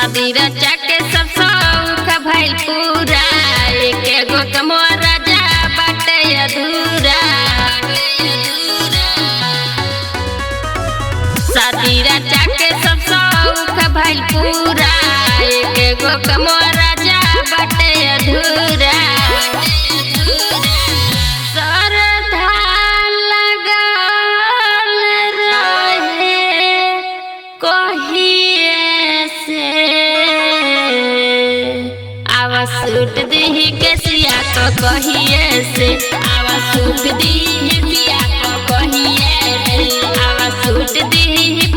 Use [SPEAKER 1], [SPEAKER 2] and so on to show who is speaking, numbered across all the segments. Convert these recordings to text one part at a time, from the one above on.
[SPEAKER 1] शादी रचा के सब शौक भइल पूरा, एक गो कमवा राजा बाटे अधूरा। शादी रचा के सब शौक भइल पूरा, एक गो कमवा राजा बाटे अधूरा। सूट दी के सिया को कहिए से, आवा सूट दी पिया को कहिए से, आवा सूट दी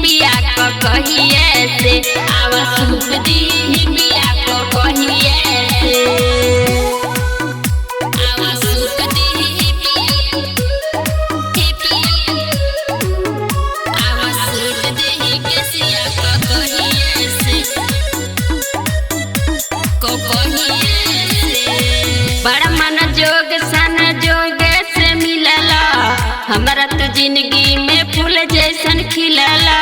[SPEAKER 1] पिया को कहिए से, आवा सूट दी पिया को कहिए से, आवा सूट दी आवा सूट दी के सिया को कहिए से, को कहिए। बड़ा मन जोग सन जोग से मिलला, हमारा तो जिंदगी में फूल जैसन खिलला।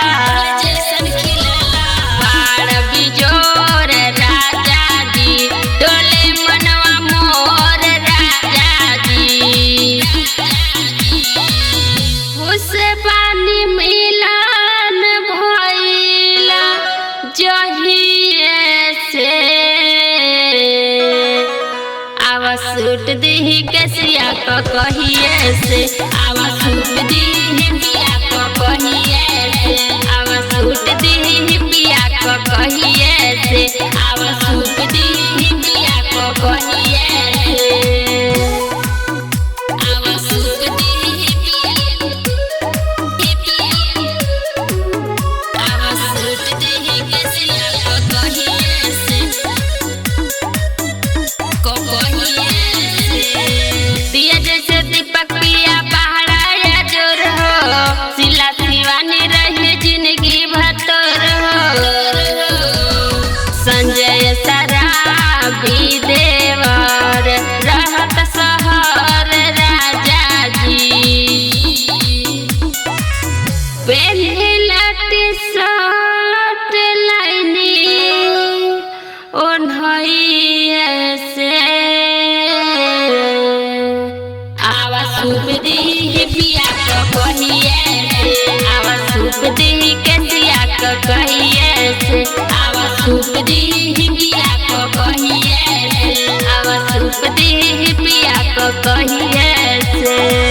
[SPEAKER 1] बाड़ बिजोर राजा जी, डोले मनवा मोर राजा जी, उस पानी मिलन भइला जहिए से। आवा सूट दी के सिया को कहिए से, आवा सूट दी पिया को कहिए से, आवा सूट दी पिया को कहिए से, आवा सूट दी पिया को कहिए से, आवा सूट दी आवा सूट दी के सिया को कहिए से, को कहिए। दिया जैसे दीपक पिया पहाड़ा जोर हो, सिला शिवानी रहे जिंदगी भतोर हो। संजय सराबी देवर रहत सहर राजा जी, पहला टी-शर्ट लाइनी ओन्हइए से। आवा सूप दी पिया को कहिए से, आवा सूप दी के सिया को कहिए से, आवा सूप दी पिया को कहिए से, आवा सूप दी पिया को कहिए से।